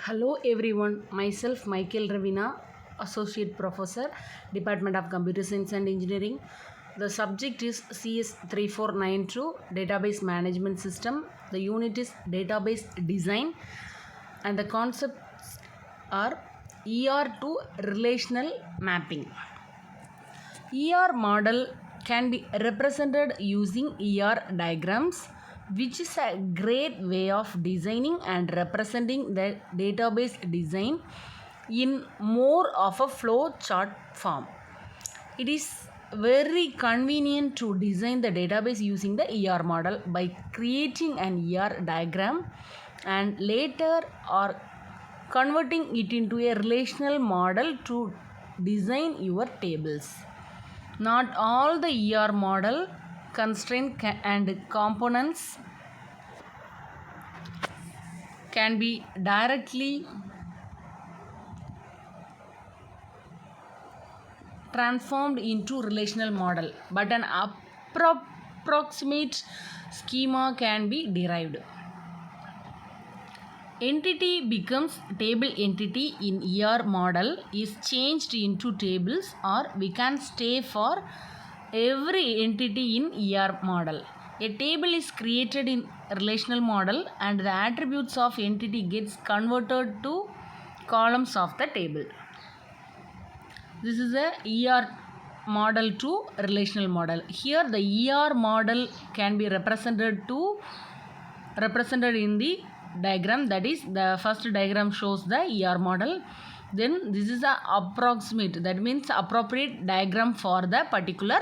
Hello everyone, myself Michael Ravina, Associate Professor, Department of Computer Science and Engineering. The subject is CS3492 Database Management System. The unit is Database Design and the concepts are ER to Relational Mapping. ER model can be represented using ER diagrams, which is a great way of designing and representing the database design in more of a flow chart form. It is very convenient to design the database using the ER model by creating an ER diagram and later or converting it into a relational model to design your tables. Not all the ER model constraints and components can be directly transformed into relational model, but an approximate schema can be derived. Entity becomes table entity in ER model is changed into tables, or we can stay for every entity in ER model. A table is created in relational model and the attributes of entity gets converted to columns of the table. This is a ER model to relational model. Here the ER model can be represented in the diagram, that is the first diagram shows the ER model. Then this is a approximate, that means appropriate diagram for the particular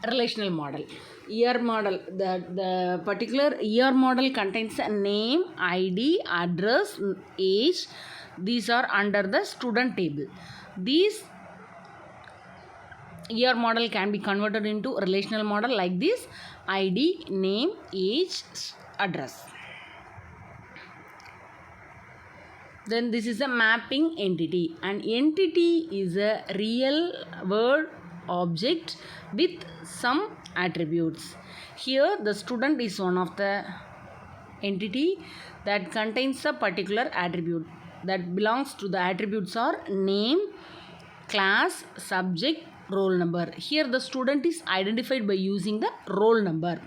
relational model. ER model, the particular ER model contains a name, ID, address, age. These are under the student table. These ER model can be converted into relational model like this: ID, name, age, address. Then this is a mapping entity. An entity is a real world object with some attributes. Here the student is one of the entity that contains a particular attribute that belongs to the attributes are name, class, subject, roll number. Here the student is identified by using the roll number.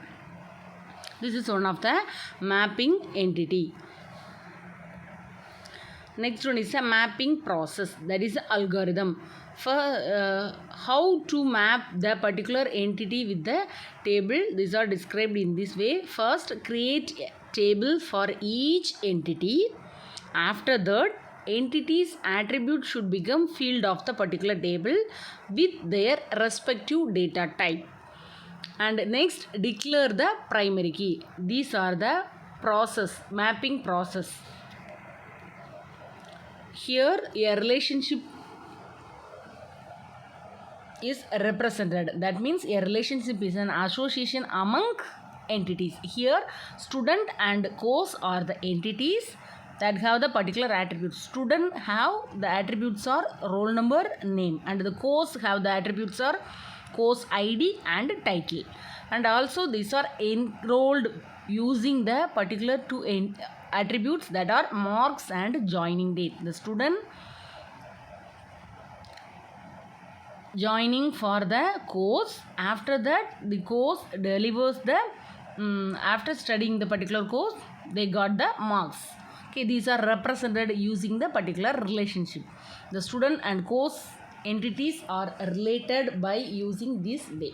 This is one of the mapping entity. Next one is a mapping process, that is algorithm. For how to map the particular entity with the table, these are described in this way. First, create a table for each entity. After that, entity's attribute should become field of the particular table with their respective data type. And next, declare the primary key. These are the process, mapping process. Here a relationship is represented. That means a relationship is an association among entities. Here student and course are the entities that have the particular attributes. Student have the attributes are roll number, name, and the course have the attributes are course ID and title. And also these are enrolled using the particular two attributes that are marks and joining date. The student joining for the course. After that the course delivers the after studying the particular course they got the marks. Okay, these are represented using the particular relationship. The student and course entities are related by using this way.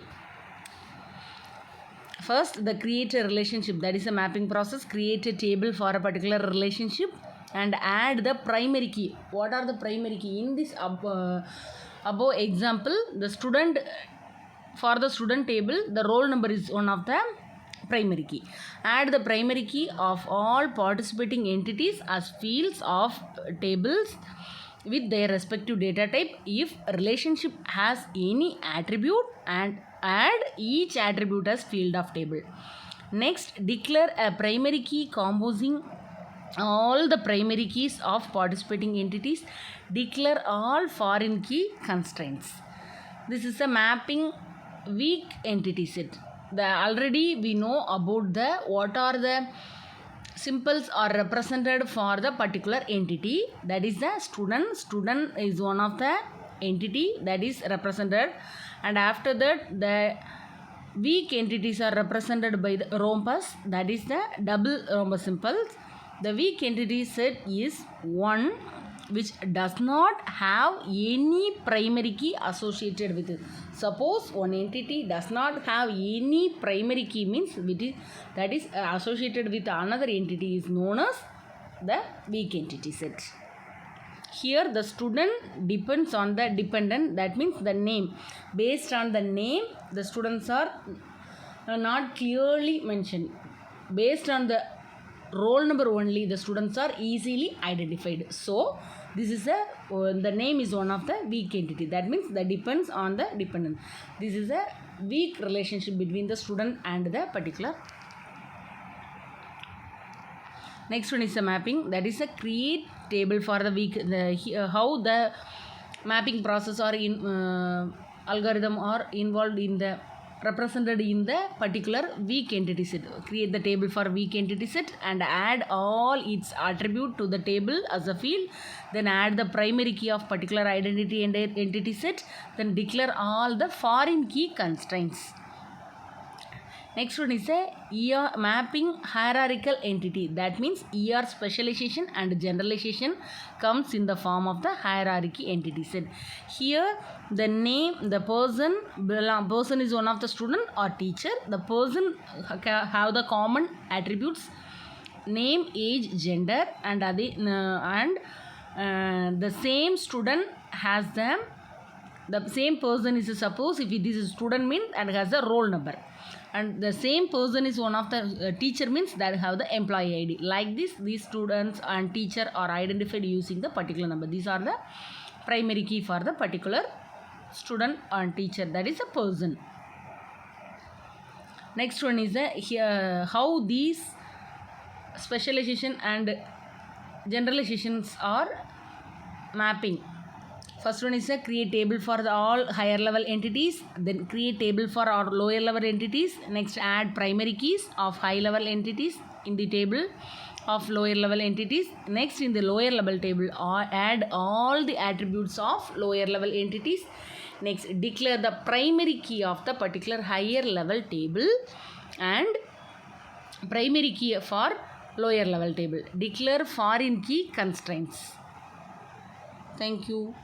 First, the create a relationship, that is a mapping process. Create a table for a particular relationship and add the primary key. What are the primary key? In this above example, the student, for the student table, the roll number is one of the primary key. Add the primary key of all participating entities as fields of tables with their respective data type if relationship has any attribute, and add each attribute as field of table. Next, declare a primary key composing all the primary keys of participating entities. Declare all foreign key constraints. This is a mapping weak entity set. Already we know about what are the Simples are represented for the particular entity, that is the student. Student is one of the entity that is represented, and after that the weak entities are represented by the rhombus, that is the double rhombus symbols. The weak entity set is one which does not have any primary key associated with it. Suppose one entity does not have any primary key, means that is associated with another entity, is known as the weak entity set. Here the student depends on the dependent, that means the name. Based on the name, the students are not clearly mentioned. Based on the roll number only, the students are easily identified. So this is the name is one of the weak entity, that means that depends on the dependent. This is a weak relationship between the student and the particular. Next one is a mapping, that is a create table for the weak. How the mapping process or in algorithm are involved in the represented in the particular weak entity set. Create the table for weak entity set and add all its attribute to the table as a field. Then add the primary key of particular identity and entity set. Then declare all the foreign key constraints. Next one is a ER mapping hierarchical entity. That means ER specialization and generalization comes in the form of the hierarchy entity set. Here the name, the person is one of the student or teacher. The person have the common attributes name, age, gender, and the same student has them. The same person is, suppose if this is student means, and has a roll number, and the same person is one of the teacher means that have the employee ID. Like this, these students and teacher are identified using the particular number. These are the primary key for the particular student and teacher, that is a person. Next one is how these specialization and generalizations are mapping. First one is a create table for all higher level entities, then create table for our lower level entities. Next add primary keys of high level entities in the table of lower level entities. Next in the lower level table add all the attributes of lower level entities. Next declare the primary key of the particular higher level table and primary key for lower level table. Declare foreign key constraints. Thank you.